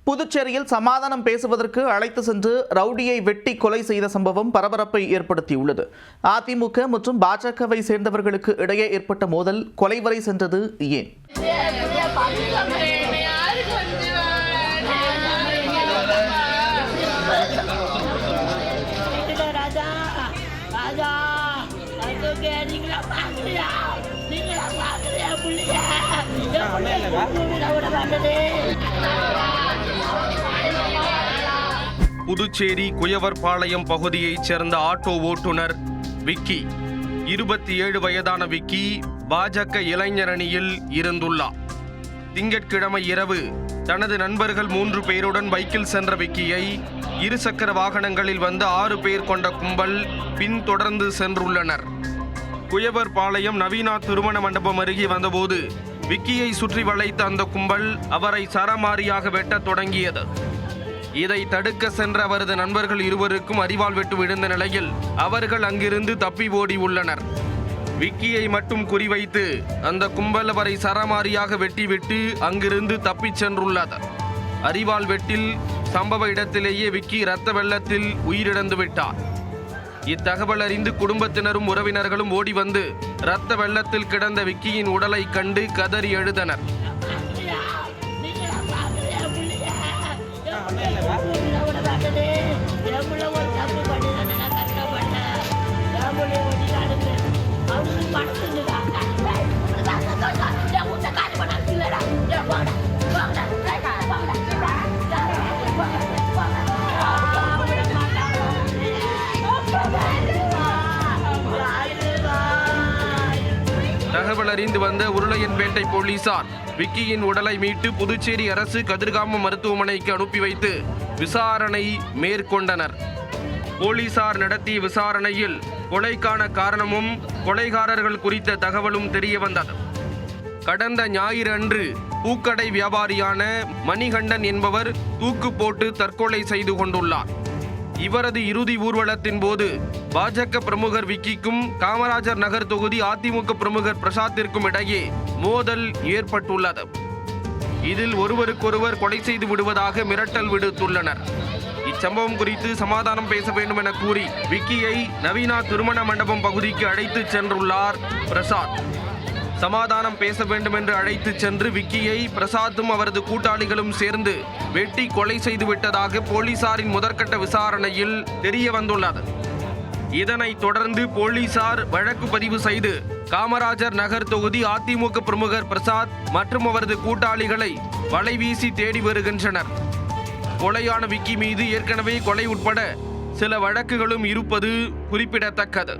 புதுச்சேரியில் சமாதானம் பேசுவதற்கு அழைத்து சென்று ரவுடியை வெட்டி கொலை செய்த சம்பவம் பரபரப்பை ஏற்படுத்தியுள்ளது. அதிமுக மற்றும் பாஜகவை சேர்ந்தவர்களுக்கு இடையே ஏற்பட்ட மோதல் கொலை வரை சென்றது ஏன்? புதுச்சேரி குயவர்பாளையம் பகுதியைச் சேர்ந்த ஆட்டோ ஓட்டுநர் விக்கி, 27 வயதான விக்கி பாஜக இளைஞர் அணியில் இருந்துள்ளார். திங்கட்கிழமை இரவு தனது நண்பர்கள் 3 பேருடன் பைக்கில் சென்ற விக்கியை இருசக்கர வாகனங்களில் வந்த 6 பேர் கொண்ட கும்பல் பின்தொடர்ந்து சென்றுள்ளனர். குயவர்பாளையம் நவீனா திருமண மண்டபம் அருகே வந்தபோது விக்கியை சுற்றி வளைத்த அந்த கும்பல் அவரை சரமாரியாக வெட்டத் தொடங்கியது. இதை தடுக்க சென்ற அவரது நண்பர்கள் இருவருக்கும் அரிவாள் வெட்டு விழுந்த நிலையில் அவர்கள் அங்கிருந்து தப்பி ஓடி உள்ளனர். விக்கியை மட்டும் குறிவைத்து அந்த கும்பல் அவரை சரமாரியாக வெட்டிவிட்டு அங்கிருந்து தப்பிச் சென்றுள்ளது. அரிவாள் வெட்டில் சம்பவ இடத்திலேயே விக்கி இரத்த வெள்ளத்தில் உயிரிழந்து விட்டார். இத்தகவல் அறிந்து குடும்பத்தினரும் உறவினர்களும் ஓடி வந்து இரத்த வெள்ளத்தில் கிடந்த விக்கியின் உடலை கண்டு கதறி எழுதனர். தகவல் அறிந்து வந்த உருளையன்பேட்டை போலீசார் விக்கியின் உடலை மீட்டு புதுச்சேரி அரசு கதிர்காம மருத்துவமனைக்கு அனுப்பி வைத்து விசாரணை மேற்கொண்டனர். போலீசார் நடத்திய விசாரணையில் கொலைக்கான காரணமும் கொலைகாரர்கள் குறித்த தகவலும் தெரிய வந்தது. கடந்த ஞாயிறு அன்று பூக்கடை வியாபாரியான மணிகண்டன் என்பவர் தூக்கு போட்டு தற்கொலை செய்து கொண்டுள்ளார். இவரது இறுதி ஊர்வலத்தின் போது பாஜக பிரமுகர் விக்கிக்கும் காமராஜர் நகர் தொகுதி அதிமுக பிரமுகர் பிரசாத்திற்கும் இடையே மோதல் ஏற்பட்டுள்ளது. இதில் ஒருவருக்கொருவர் கொலை செய்து விடுவதாக மிரட்டல் விடுத்துள்ளனர். இச்சம்பவம் குறித்து சமாதானம் பேச வேண்டும் என கூறி விக்கியை நவீனா திருமண மண்டபம் பகுதிக்கு அழைத்து சென்றுள்ளார் பிரசாத். சமாதானம் பேச வேண்டும் என்று அழைத்து சென்று விக்கியை பிரசாத்தும் அவரது கூட்டாளிகளும் சேர்ந்து வெட்டி கொலை செய்து விட்டதாக போலீசாரின் முதற்கட்ட விசாரணையில் தெரிய வந்துள்ளது. இதனைத் தொடர்ந்து போலீசார் வழக்கு பதிவு செய்து காமராஜர் நகர் தொகுதி அதிமுக பிரமுகர் பிரசாத் மற்றும் அவரது கூட்டாளிகளை வலைவீசி தேடி வருகின்றனர். கொலையான விக்கி மீது ஏற்கனவே கொலை உட்பட சில வழக்குகளும் இருப்பது குறிப்பிடத்தக்கது.